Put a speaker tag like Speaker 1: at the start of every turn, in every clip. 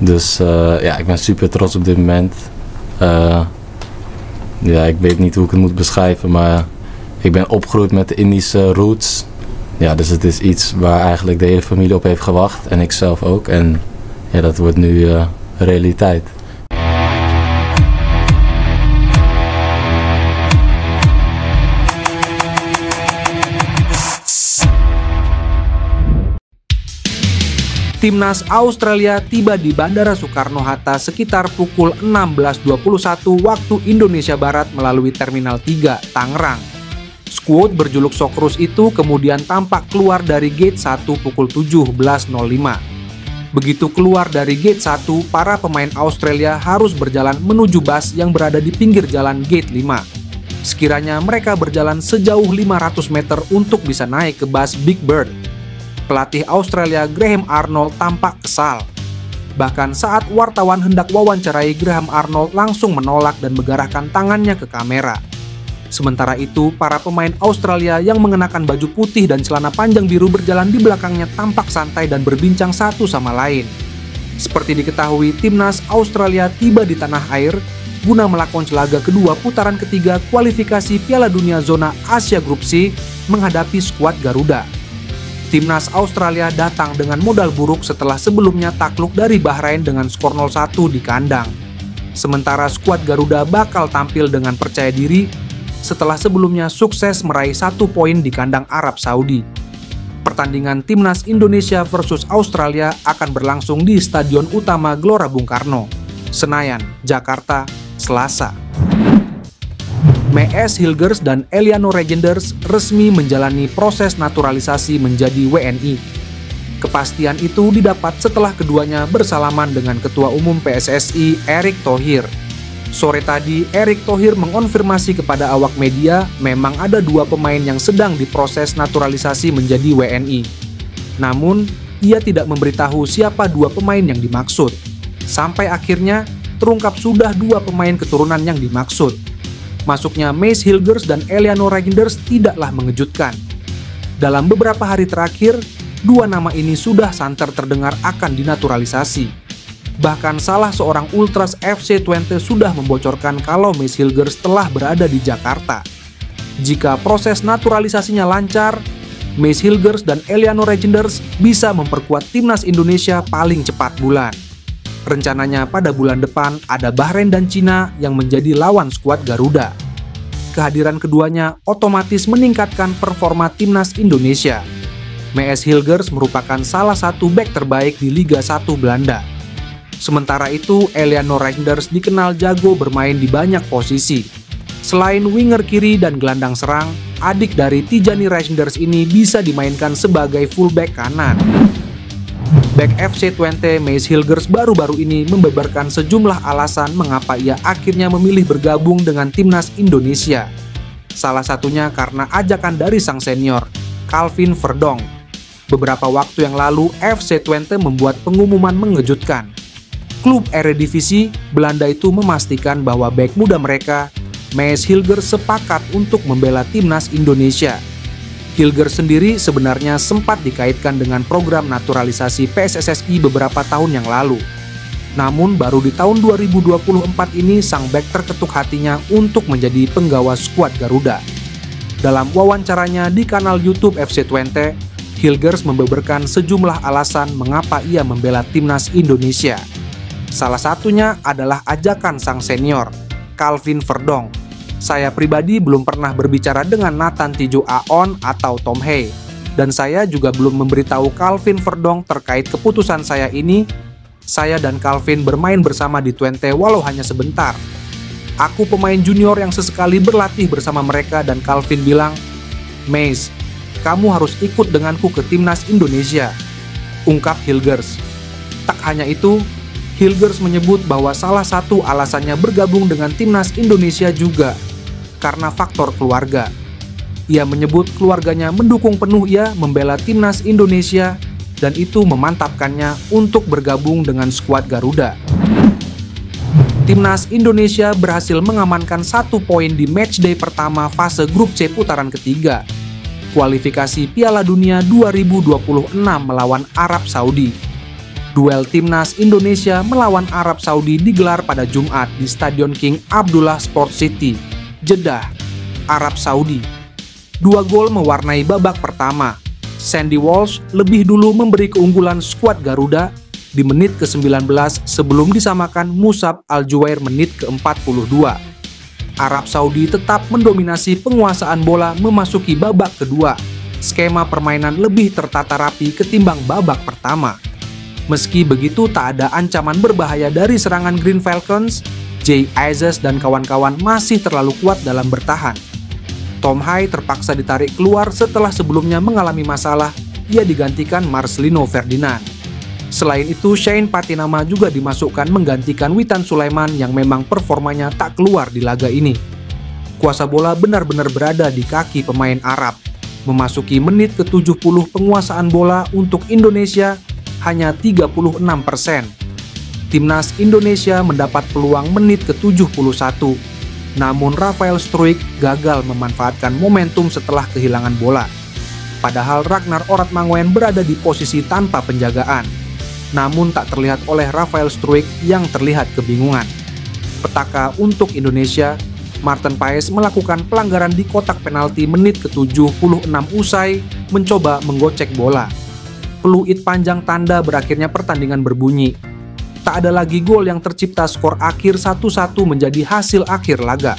Speaker 1: Dus ja, ik ben super trots op dit moment. Ja, ik weet niet hoe ik het moet beschrijven, maar ik ben opgegroeid met de Indische roots. Ja, dus het is iets waar eigenlijk de hele familie op heeft gewacht en ik zelf ook. En ja, dat wordt nu realiteit.
Speaker 2: Timnas Australia tiba di Bandara Soekarno-Hatta sekitar pukul 16.21 waktu Indonesia Barat melalui Terminal 3, Tangerang. Skuad berjuluk Socceroos itu kemudian tampak keluar dari Gate 1 pukul 17.05. Begitu keluar dari Gate 1, para pemain Australia harus berjalan menuju bus yang berada di pinggir jalan Gate 5. Sekiranya mereka berjalan sejauh 500 meter untuk bisa naik ke bus Big Bird. Pelatih Australia Graham Arnold tampak kesal. Bahkan saat wartawan hendak wawancarai, Graham Arnold langsung menolak dan menggarahkan tangannya ke kamera. Sementara itu, para pemain Australia yang mengenakan baju putih dan celana panjang biru berjalan di belakangnya tampak santai dan berbincang satu sama lain. Seperti diketahui, timnas Australia tiba di tanah air guna melakoni laga kedua putaran ketiga kualifikasi Piala Dunia Zona Asia Grup C menghadapi skuad Garuda. Timnas Australia datang dengan modal buruk setelah sebelumnya takluk dari Bahrain dengan skor 0-1 di kandang. Sementara skuad Garuda bakal tampil dengan percaya diri setelah sebelumnya sukses meraih 1 poin di kandang Arab Saudi. Pertandingan Timnas Indonesia versus Australia akan berlangsung di Stadion Utama Gelora Bung Karno, Senayan, Jakarta, Selasa. Mees Hilgers dan Eliano Regenders resmi menjalani proses naturalisasi menjadi WNI. Kepastian itu didapat setelah keduanya bersalaman dengan Ketua Umum PSSI Erick Thohir. Sore tadi, Erick Thohir mengonfirmasi kepada awak media memang ada 2 pemain yang sedang diproses naturalisasi menjadi WNI. Namun, ia tidak memberitahu siapa 2 pemain yang dimaksud. Sampai akhirnya, terungkap sudah 2 pemain keturunan yang dimaksud. Masuknya Mees Hilgers dan Eliano Regenders tidaklah mengejutkan. Dalam beberapa hari terakhir, 2 nama ini sudah santer terdengar akan dinaturalisasi. Bahkan salah seorang ultras FC Twente sudah membocorkan kalau Mees Hilgers telah berada di Jakarta. Jika proses naturalisasinya lancar, Mees Hilgers dan Eliano Regenders bisa memperkuat timnas Indonesia paling cepat bulan. Rencananya pada bulan depan ada Bahrain dan Cina yang menjadi lawan skuad Garuda. Kehadiran keduanya otomatis meningkatkan performa timnas Indonesia. Mees Hilgers merupakan salah satu bek terbaik di Liga 1 Belanda. Sementara itu, Eliano Regenders dikenal jago bermain di banyak posisi. Selain winger kiri dan gelandang serang, adik dari Tijani Regenders ini bisa dimainkan sebagai fullback kanan. Bek FC Twente Mees Hilgers baru-baru ini membeberkan sejumlah alasan mengapa ia akhirnya memilih bergabung dengan timnas Indonesia. Salah satunya karena ajakan dari sang senior, Calvin Verdonk. Beberapa waktu yang lalu, FC Twente membuat pengumuman mengejutkan. Klub Eredivisie Belanda itu memastikan bahwa bek muda mereka, Mees Hilgers, sepakat untuk membela timnas Indonesia. Hilgers sendiri sebenarnya sempat dikaitkan dengan program naturalisasi PSSSI beberapa tahun yang lalu. Namun baru di tahun 2024 ini sang bek terketuk hatinya untuk menjadi penggawa skuad Garuda. Dalam wawancaranya di kanal YouTube FC Twente, Hilgers membeberkan sejumlah alasan mengapa ia membela timnas Indonesia. Salah satunya adalah ajakan sang senior, Calvin Verdonk. Saya pribadi belum pernah berbicara dengan Nathan Tijo Aon atau Tom Hey, dan saya juga belum memberitahu Calvin Verdonk terkait keputusan saya ini. Saya dan Calvin bermain bersama di Twente walau hanya sebentar. Aku pemain junior yang sesekali berlatih bersama mereka, dan Calvin bilang, "Mees, kamu harus ikut denganku ke timnas Indonesia," ungkap Hilgers. Tak hanya itu, Hilgers menyebut bahwa salah satu alasannya bergabung dengan timnas Indonesia juga karena faktor keluarga. Ia menyebut keluarganya mendukung penuh ia membela timnas Indonesia dan itu memantapkannya untuk bergabung dengan skuad Garuda. Timnas Indonesia berhasil mengamankan 1 poin di matchday pertama fase grup C putaran ketiga kualifikasi Piala Dunia 2026 melawan Arab Saudi. Duel timnas Indonesia melawan Arab Saudi digelar pada Jumat di Stadion King Abdullah Sports City, Jeddah, Arab Saudi. 2 gol mewarnai babak pertama. Sandy Walsh lebih dulu memberi keunggulan skuad Garuda di menit ke-19 sebelum disamakan Musab Al-Juwair menit ke-42. Arab Saudi tetap mendominasi penguasaan bola memasuki babak kedua. Skema permainan lebih tertata rapi ketimbang babak pertama. Meski begitu, tak ada ancaman berbahaya dari serangan Green Falcons, Jay Ises dan kawan-kawan masih terlalu kuat dalam bertahan. Tom Hai terpaksa ditarik keluar setelah sebelumnya mengalami masalah, ia digantikan Marcelino Ferdinand. Selain itu, Shane Patinama juga dimasukkan menggantikan Witan Sulaiman yang memang performanya tak keluar di laga ini. Kuasa bola benar-benar berada di kaki pemain Arab. Memasuki menit ke-70 penguasaan bola untuk Indonesia hanya 36%. Timnas Indonesia mendapat peluang menit ke-71. Namun Rafael Struijk gagal memanfaatkan momentum setelah kehilangan bola. Padahal Ragnar Oratmangoen berada di posisi tanpa penjagaan. Namun tak terlihat oleh Rafael Struijk yang terlihat kebingungan. Petaka untuk Indonesia, Maarten Paes melakukan pelanggaran di kotak penalti menit ke-76 usai mencoba menggocek bola. Peluit panjang tanda berakhirnya pertandingan berbunyi. Tak ada lagi gol yang tercipta, skor akhir 1-1 menjadi hasil akhir laga.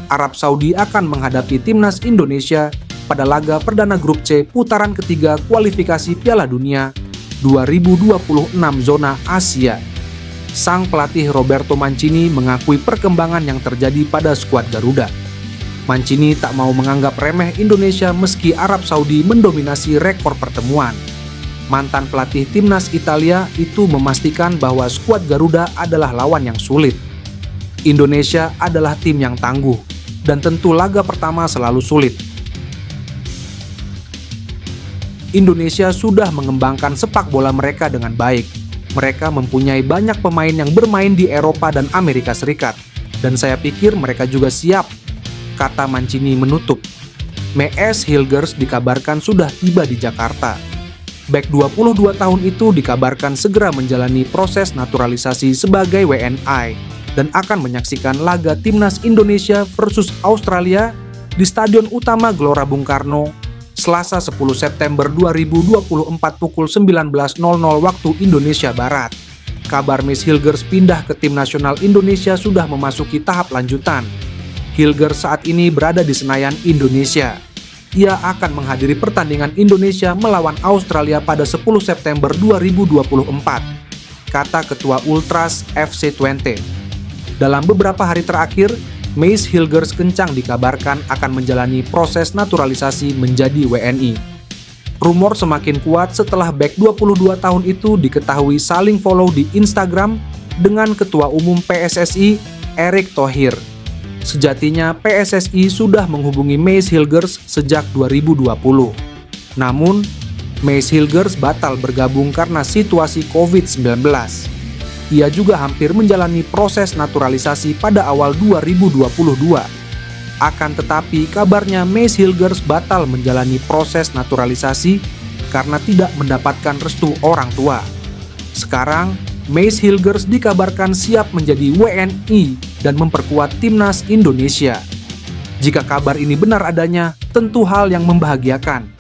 Speaker 2: Arab Saudi akan menghadapi timnas Indonesia pada laga perdana grup C putaran ketiga kualifikasi Piala Dunia 2026 zona Asia. Sang pelatih Roberto Mancini mengakui perkembangan yang terjadi pada skuad Garuda. Mancini tak mau menganggap remeh Indonesia meski Arab Saudi mendominasi rekor pertemuan. Mantan pelatih timnas Italia itu memastikan bahwa skuad Garuda adalah lawan yang sulit. Indonesia adalah tim yang tangguh, dan tentu laga pertama selalu sulit. Indonesia sudah mengembangkan sepak bola mereka dengan baik. Mereka mempunyai banyak pemain yang bermain di Eropa dan Amerika Serikat, dan saya pikir mereka juga siap, kata Mancini menutup. Mees Hilgers dikabarkan sudah tiba di Jakarta. Bek 22 tahun itu dikabarkan segera menjalani proses naturalisasi sebagai WNI dan akan menyaksikan laga timnas Indonesia versus Australia di Stadion Utama Gelora Bung Karno, Selasa 10 September 2024 pukul 19.00 waktu Indonesia Barat. Kabar Mees Hilgers pindah ke tim nasional Indonesia sudah memasuki tahap lanjutan. Hilgers saat ini berada di Senayan, Indonesia. Ia akan menghadiri pertandingan Indonesia melawan Australia pada 10 September 2024, kata Ketua Ultras FC20. Dalam beberapa hari terakhir, Mees Hilgers kencang dikabarkan akan menjalani proses naturalisasi menjadi WNI. Rumor semakin kuat setelah bek 22 tahun itu diketahui saling follow di Instagram dengan Ketua Umum PSSI, Erick Thohir. Sejatinya PSSI sudah menghubungi Mees Hilgers sejak 2020. Namun, Mees Hilgers batal bergabung karena situasi COVID-19. Ia juga hampir menjalani proses naturalisasi pada awal 2022. Akan tetapi, kabarnya Mees Hilgers batal menjalani proses naturalisasi karena tidak mendapatkan restu orang tua. Sekarang, Mees Hilgers dikabarkan siap menjadi WNI dan memperkuat timnas Indonesia. Jika kabar ini benar adanya, tentu hal yang membahagiakan.